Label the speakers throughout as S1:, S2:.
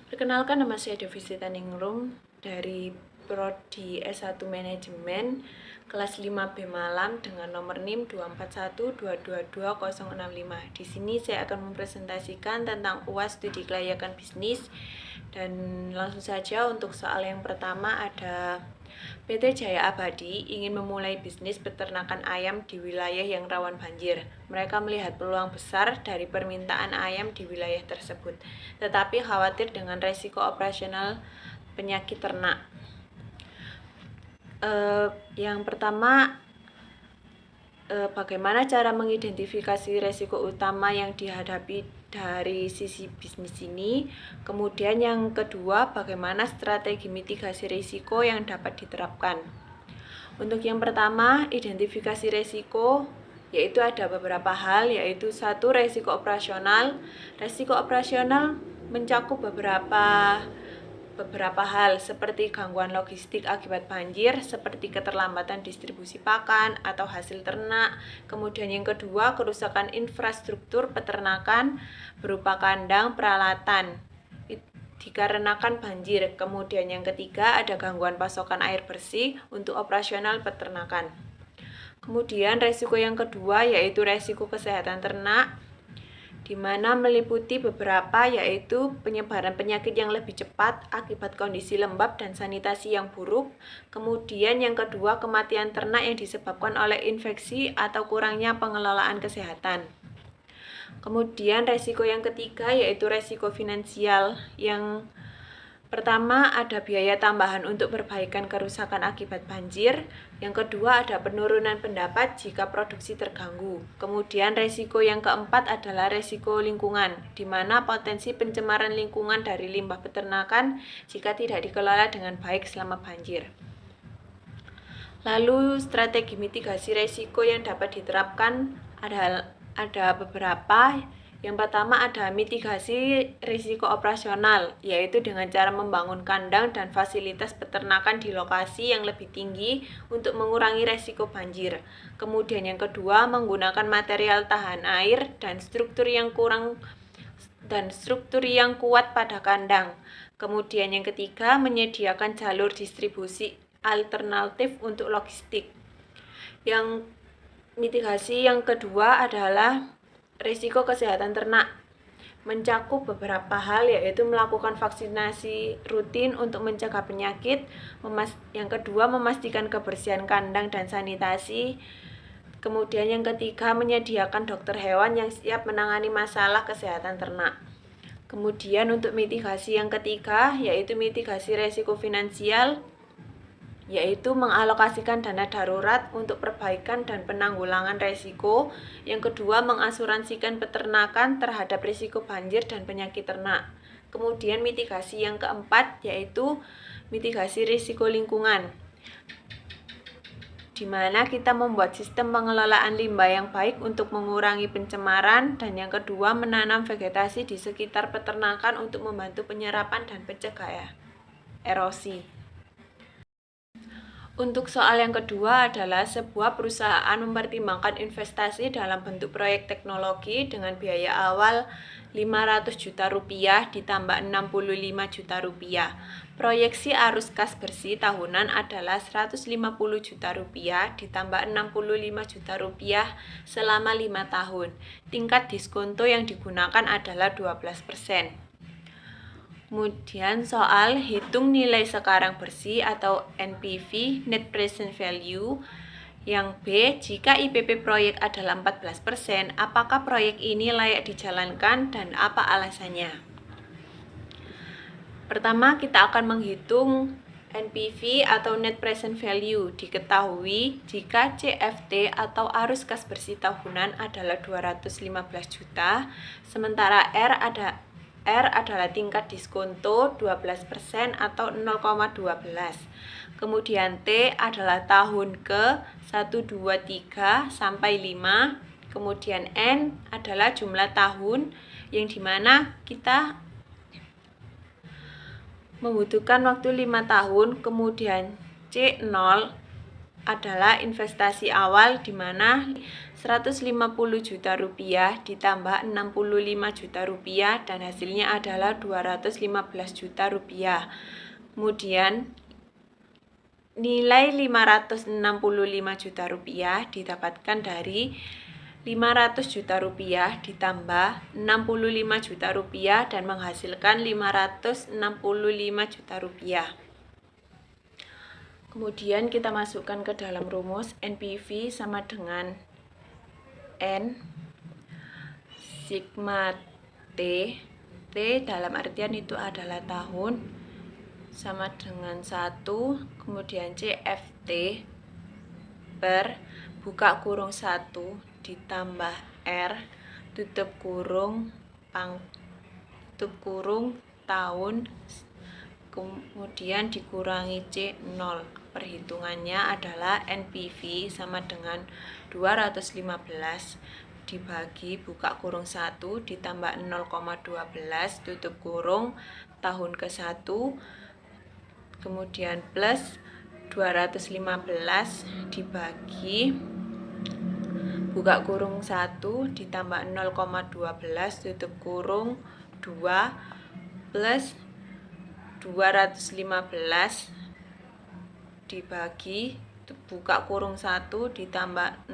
S1: Perkenalkan, nama saya Devista Ningrum dari Prodi S1 Manajemen kelas 5B Malam dengan nomor NIM 241222065. Di sini saya akan mempresentasikan tentang UAS Studi Kelayakan Bisnis, dan langsung saja untuk soal yang pertama ada: PT Jaya Abadi ingin memulai bisnis peternakan ayam di wilayah yang rawan banjir. Mereka melihat peluang besar dari permintaan ayam di wilayah tersebut, tetapi khawatir dengan resiko operasional penyakit ternak. Yang pertama, bagaimana cara mengidentifikasi resiko utama yang dihadapi dari sisi bisnis ini. Kemudian yang kedua, bagaimana strategi mitigasi risiko yang dapat diterapkan. Untuk yang pertama, identifikasi risiko, yaitu ada beberapa hal, yaitu satu, resiko operasional. Resiko operasional mencakup beberapa hal seperti gangguan logistik akibat banjir, seperti keterlambatan distribusi pakan atau hasil ternak. Kemudian yang kedua, kerusakan infrastruktur peternakan berupa kandang, peralatan dikarenakan banjir. Kemudian yang ketiga, ada gangguan pasokan air bersih untuk operasional peternakan. Kemudian resiko yang kedua yaitu resiko kesehatan ternak, di mana meliputi beberapa, yaitu penyebaran penyakit yang lebih cepat akibat kondisi lembab dan sanitasi yang buruk. Kemudian yang kedua, kematian ternak yang disebabkan oleh infeksi atau kurangnya pengelolaan kesehatan. Kemudian resiko yang ketiga yaitu resiko finansial. Yang pertama, ada biaya tambahan untuk perbaikan kerusakan akibat banjir. Yang kedua, ada penurunan pendapat jika produksi terganggu. Kemudian resiko yang keempat adalah resiko lingkungan, di mana potensi pencemaran lingkungan dari limbah peternakan jika tidak dikelola dengan baik selama banjir. Lalu strategi mitigasi resiko yang dapat diterapkan ada beberapa. Yang pertama, ada mitigasi risiko operasional, yaitu dengan cara membangun kandang dan fasilitas peternakan di lokasi yang lebih tinggi untuk mengurangi risiko banjir. Kemudian yang kedua, menggunakan material tahan air dan struktur yang kuat pada kandang. Kemudian yang ketiga, menyediakan jalur distribusi alternatif untuk logistik. Yang mitigasi yang kedua adalah risiko kesehatan ternak, mencakup beberapa hal, yaitu melakukan vaksinasi rutin untuk mencegah penyakit. Yang kedua, memastikan kebersihan kandang dan sanitasi. Kemudian yang ketiga, menyediakan dokter hewan yang siap menangani masalah kesehatan ternak. Kemudian untuk mitigasi yang ketiga yaitu mitigasi risiko finansial, yaitu mengalokasikan dana darurat untuk perbaikan dan penanggulangan risiko. Yang kedua, mengasuransikan peternakan terhadap risiko banjir dan penyakit ternak. Kemudian mitigasi yang keempat yaitu mitigasi risiko lingkungan, di mana kita membuat sistem pengelolaan limbah yang baik untuk mengurangi pencemaran. Dan yang kedua, menanam vegetasi di sekitar peternakan untuk membantu penyerapan dan pencegah erosi. Untuk soal yang kedua adalah sebuah perusahaan mempertimbangkan investasi dalam bentuk proyek teknologi dengan biaya awal 500 juta rupiah ditambah 65 juta rupiah. Proyeksi arus kas bersih tahunan adalah 150 juta rupiah ditambah 65 juta rupiah selama 5 tahun. Tingkat diskonto yang digunakan adalah 12%. Kemudian soal hitung nilai sekarang bersih atau NPV, Net Present Value. Yang B, jika IPP proyek adalah 14%, apakah proyek ini layak dijalankan dan apa alasannya? Pertama, kita akan menghitung NPV atau Net Present Value. Diketahui jika CFT atau arus kas bersih tahunan adalah 215 juta, sementara R adalah tingkat diskonto 12% atau 0,12. Kemudian T adalah tahun ke 1, 2, 3 sampai 5. Kemudian N adalah jumlah tahun yang dimana kita membutuhkan waktu 5 tahun. Kemudian C0 adalah investasi awal di mana 150 juta rupiah ditambah 65 juta rupiah dan hasilnya adalah 215 juta rupiah. Kemudian nilai 565 juta rupiah didapatkan dari 500 juta rupiah ditambah 65 juta rupiah dan menghasilkan 565 juta rupiah. Kemudian kita masukkan ke dalam rumus NPV sama dengan N sigma T. T dalam artian itu adalah tahun sama dengan 1, kemudian CFT per buka kurung 1 ditambah R tutup kurung tahun kemudian dikurangi C0. Perhitungannya adalah NPV sama dengan 215 dibagi buka kurung 1 ditambah 0,12 tutup kurung tahun ke-1 kemudian plus 215 dibagi buka kurung 1 ditambah 0,12 tutup kurung 2 plus 215 dibagi buka kurung 1 ditambah 0,12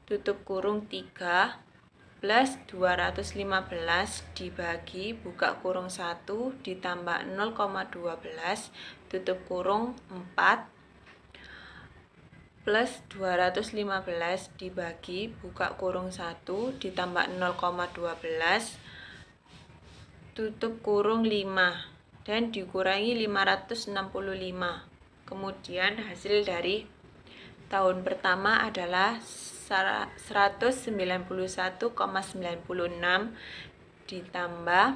S1: tutup kurung 3 plus 215 dibagi buka kurung 1 ditambah 0,12 tutup kurung 4 plus 215 dibagi buka kurung 1 ditambah 0,12 tutup kurung 5 dan dikurangi 565. Kemudian hasil dari tahun pertama adalah 191,96 ditambah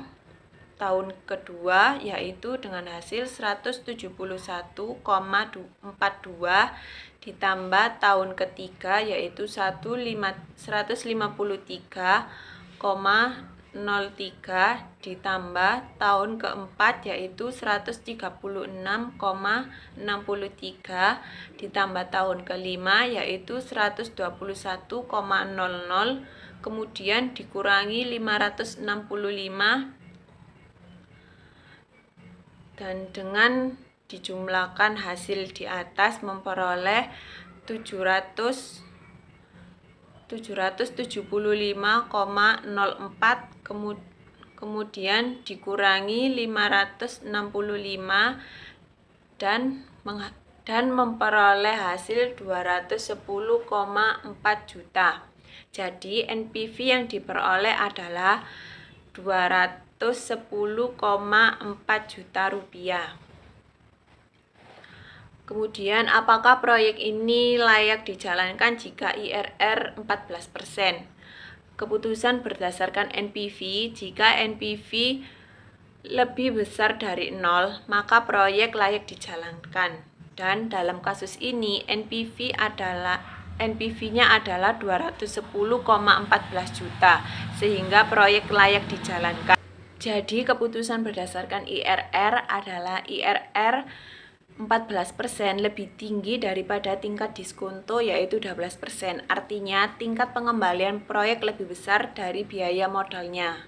S1: tahun kedua yaitu dengan hasil 171,42 ditambah tahun ketiga yaitu 153,03 ditambah tahun keempat yaitu 136,63 ditambah tahun kelima yaitu 121,00 kemudian dikurangi 565 dan dengan dijumlahkan hasil di atas memperoleh 775,04 kemudian dikurangi 565 dan memperoleh hasil 210,4 juta. Jadi NPV yang diperoleh adalah 210,4 juta rupiah. Kemudian, apakah proyek ini layak dijalankan jika IRR 14%? Keputusan berdasarkan NPV. Jika NPV lebih besar dari 0, maka proyek layak dijalankan. Dan dalam kasus ini, NPV-nya adalah 210,14 juta, sehingga proyek layak dijalankan. Jadi, keputusan berdasarkan IRR adalah IRR 14% lebih tinggi daripada tingkat diskonto yaitu 12%. Artinya tingkat pengembalian proyek lebih besar dari biaya modalnya.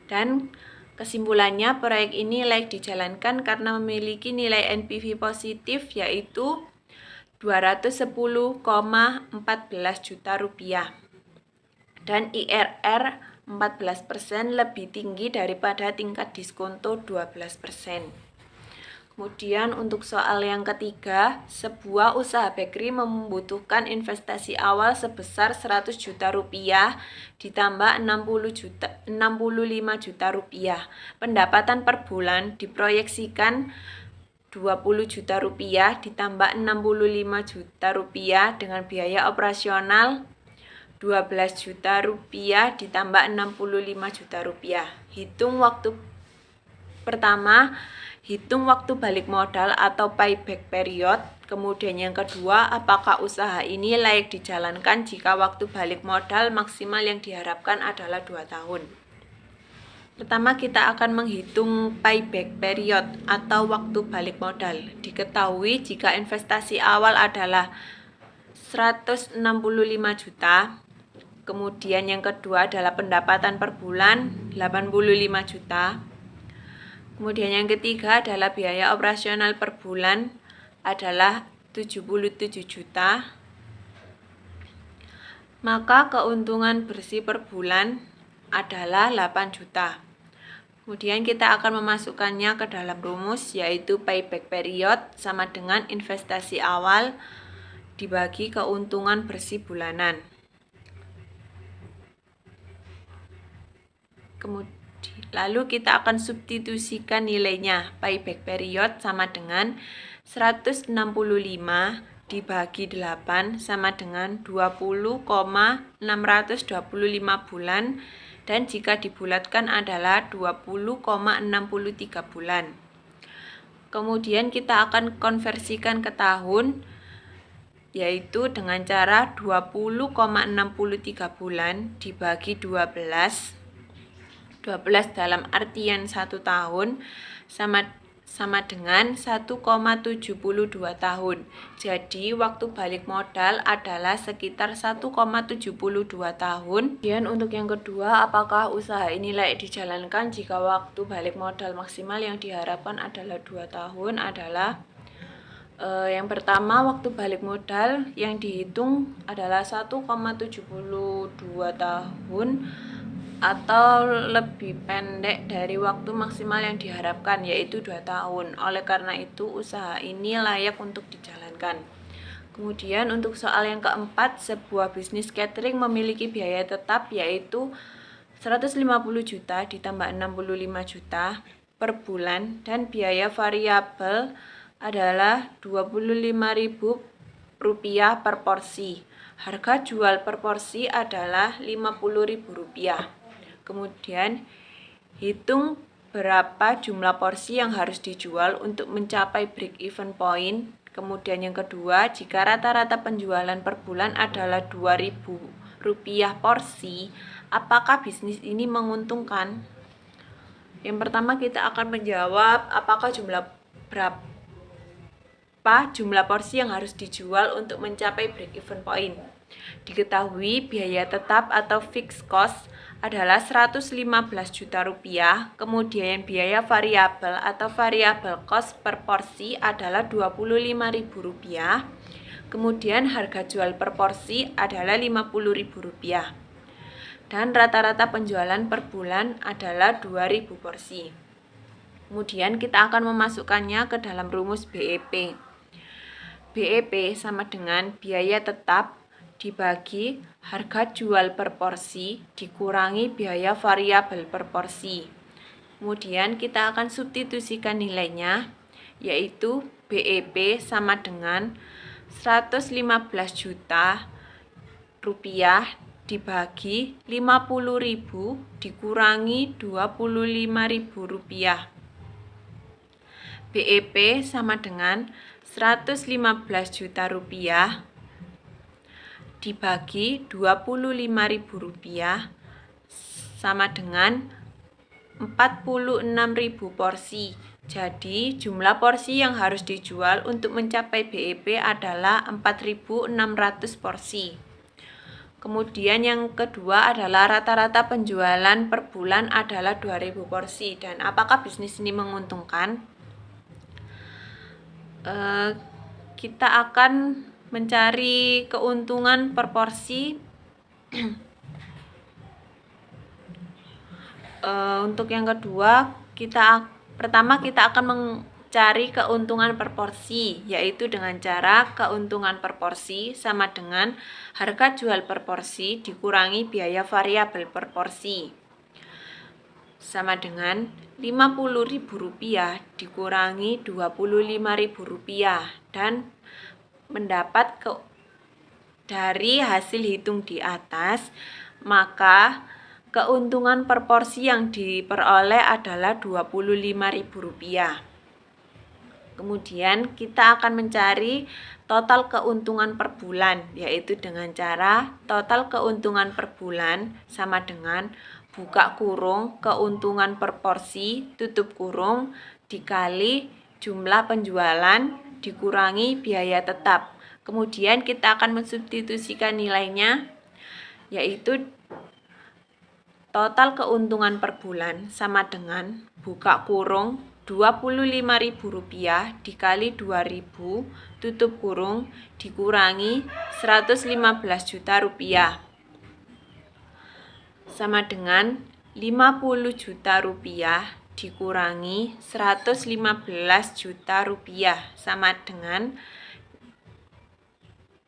S1: Dan kesimpulannya proyek ini layak dijalankan karena memiliki nilai NPV positif yaitu 210,14 juta rupiah. Dan IRR 14% lebih tinggi daripada tingkat diskonto 12%. Kemudian untuk soal yang ketiga, sebuah usaha bakery membutuhkan investasi awal sebesar 100 juta rupiah ditambah 65 juta rupiah. Pendapatan per bulan diproyeksikan 20 juta rupiah ditambah 65 juta rupiah dengan biaya operasional 12 juta rupiah ditambah 65 juta rupiah. Hitung waktu pertama, hitung waktu balik modal atau payback period. Kemudian yang kedua, apakah usaha ini layak dijalankan jika waktu balik modal maksimal yang diharapkan adalah 2 tahun. Pertama, kita akan menghitung payback period atau waktu balik modal. Diketahui jika investasi awal adalah 165 juta, kemudian yang kedua adalah pendapatan per bulan 85 juta, kemudian yang ketiga adalah biaya operasional per bulan adalah 77 juta, maka keuntungan bersih per bulan adalah 8 juta. Kemudian kita akan memasukkannya ke dalam rumus, yaitu payback period sama dengan investasi awal dibagi keuntungan bersih bulanan. Lalu kita akan substitusikan nilainya. Payback period sama dengan 165 dibagi 8 sama dengan 20,625 bulan, dan jika dibulatkan adalah 20,63 bulan. Kemudian kita akan konversikan ke tahun, yaitu dengan cara 20,63 bulan dibagi 12 dalam artian 1 tahun sama dengan 1,72 tahun. Jadi waktu balik modal adalah sekitar 1,72 tahun. Kemudian untuk yang kedua, apakah usaha ini layak dijalankan jika waktu balik modal maksimal yang diharapkan adalah 2 tahun adalah yang pertama, waktu balik modal yang dihitung adalah 1,72 tahun atau lebih pendek dari waktu maksimal yang diharapkan, yaitu 2 tahun. Oleh karena itu, usaha ini layak untuk dijalankan. Kemudian untuk soal yang keempat, sebuah bisnis catering memiliki biaya tetap yaitu 150 juta ditambah 65 juta per bulan, dan biaya variabel adalah Rp25.000 per porsi. Harga jual per porsi adalah Rp50.000. Kemudian hitung berapa jumlah porsi yang harus dijual untuk mencapai break even point. Kemudian yang kedua, jika rata-rata penjualan per bulan adalah Rp2.000 porsi, apakah bisnis ini menguntungkan? Yang pertama, kita akan menjawab apakah berapa jumlah porsi yang harus dijual untuk mencapai break even point. Diketahui biaya tetap atau fixed cost adalah Rp115 juta, kemudian biaya variabel atau variable cost per porsi adalah Rp25.000, kemudian harga jual per porsi adalah Rp50.000, dan rata-rata penjualan per bulan adalah 2.000 porsi. Kemudian kita akan memasukkannya ke dalam rumus BEP. BEP sama dengan biaya tetap dibagi harga jual per porsi dikurangi biaya variabel per porsi. Kemudian kita akan substitusikan nilainya, yaitu BEP sama dengan Rp115 juta dibagi 50.000 dikurangi Rp25.000. BEP sama dengan Rp115 juta dibagi Rp25.000 sama dengan 46.000 porsi. Jadi jumlah porsi yang harus dijual untuk mencapai BEP adalah 4.600 porsi. Kemudian yang kedua adalah rata-rata penjualan per bulan adalah 2.000 porsi. Dan apakah bisnis ini menguntungkan? Kita akan mencari keuntungan per porsi. Untuk yang kedua, pertama kita akan mencari keuntungan per porsi, yaitu dengan cara keuntungan per porsi sama dengan harga jual per porsi dikurangi biaya variabel per porsi, sama dengan Rp50.000 dikurangi Rp25.000, dan mendapat dari hasil hitung di atas, maka keuntungan per porsi yang diperoleh adalah Rp25.000. Kemudian kita akan mencari total keuntungan per bulan, yaitu dengan cara total keuntungan per bulan sama dengan buka kurung, keuntungan per porsi, tutup kurung, dikali jumlah penjualan, dikurangi biaya tetap. Kemudian kita akan mensubstitusikan nilainya, yaitu total keuntungan per bulan sama dengan buka kurung Rp25.000 dikali 2.000, tutup kurung, dikurangi Rp115 juta sama dengan Rp50 juta dikurangi Rp115 juta sama dengan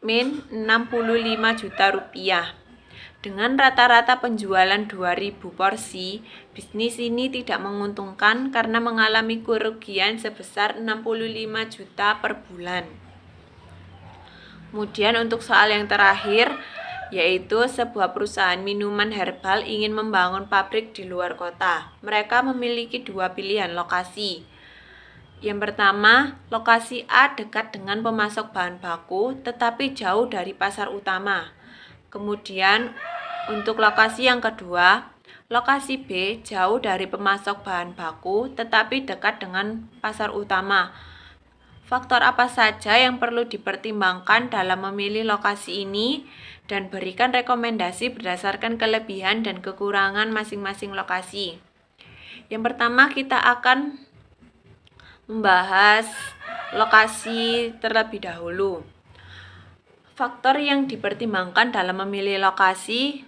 S1: min Rp65 juta. Dengan rata-rata penjualan 2.000 porsi, bisnis ini tidak menguntungkan karena mengalami kerugian sebesar 65 juta per bulan. Kemudian untuk soal yang terakhir, yaitu sebuah perusahaan minuman herbal ingin membangun pabrik di luar kota. Mereka memiliki dua pilihan lokasi. Yang pertama, lokasi A dekat dengan pemasok bahan baku tetapi jauh dari pasar utama. Kemudian untuk lokasi yang kedua, lokasi B jauh dari pemasok bahan baku tetapi dekat dengan pasar utama. Faktor apa saja yang perlu dipertimbangkan dalam memilih lokasi ini, dan berikan rekomendasi berdasarkan kelebihan dan kekurangan masing-masing lokasi. Yang pertama, kita akan membahas lokasi terlebih dahulu. Faktor yang dipertimbangkan dalam memilih lokasi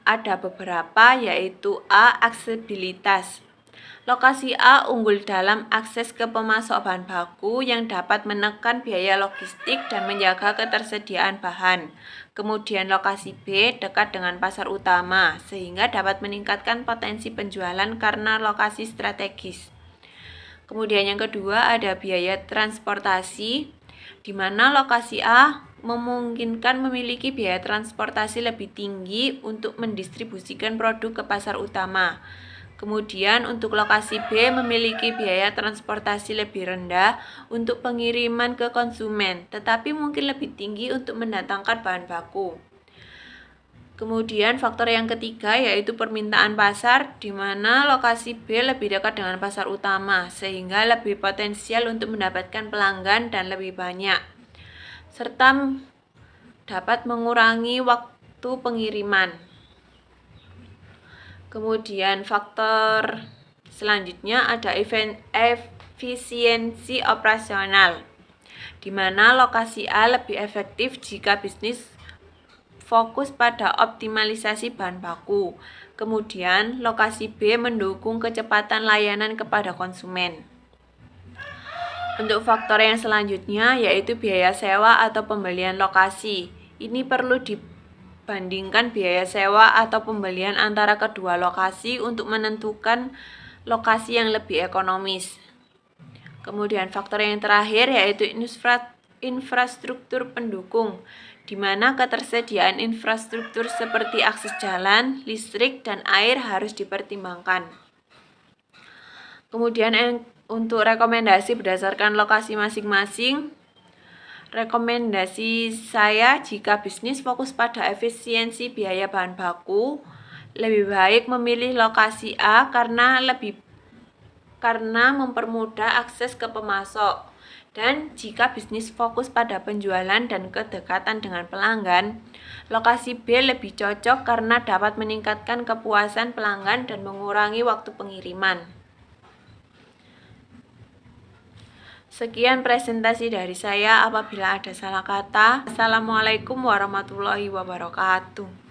S1: ada beberapa, yaitu A. Aksesibilitas. Lokasi A unggul dalam akses ke pemasok bahan baku yang dapat menekan biaya logistik dan menjaga ketersediaan bahan. Kemudian lokasi B dekat dengan pasar utama sehingga dapat meningkatkan potensi penjualan karena lokasi strategis. Kemudian yang kedua ada biaya transportasi, di mana lokasi A memungkinkan memiliki biaya transportasi lebih tinggi untuk mendistribusikan produk ke pasar utama. Kemudian untuk lokasi B memiliki biaya transportasi lebih rendah untuk pengiriman ke konsumen, tetapi mungkin lebih tinggi untuk mendatangkan bahan baku. Kemudian faktor yang ketiga yaitu permintaan pasar, di mana lokasi B lebih dekat dengan pasar utama sehingga lebih potensial untuk mendapatkan pelanggan dan lebih banyak, serta dapat mengurangi waktu pengiriman. Kemudian faktor selanjutnya ada efisiensi operasional, di mana lokasi A lebih efektif jika bisnis fokus pada optimalisasi bahan baku. Kemudian lokasi B mendukung kecepatan layanan kepada konsumen. Untuk faktor yang selanjutnya yaitu biaya sewa atau pembelian lokasi. Ini perlu dibandingkan biaya sewa atau pembelian antara kedua lokasi untuk menentukan lokasi yang lebih ekonomis. Kemudian faktor yang terakhir yaitu infrastruktur pendukung, di mana ketersediaan infrastruktur seperti akses jalan, listrik, dan air harus dipertimbangkan. Kemudian untuk rekomendasi berdasarkan lokasi masing-masing, rekomendasi saya jika bisnis fokus pada efisiensi biaya bahan baku, lebih baik memilih lokasi A karena mempermudah akses ke pemasok. Dan jika bisnis fokus pada penjualan dan kedekatan dengan pelanggan, lokasi B lebih cocok karena dapat meningkatkan kepuasan pelanggan dan mengurangi waktu pengiriman. Sekian presentasi dari saya. Apabila ada salah kata, Assalamualaikum warahmatullahi wabarakatuh.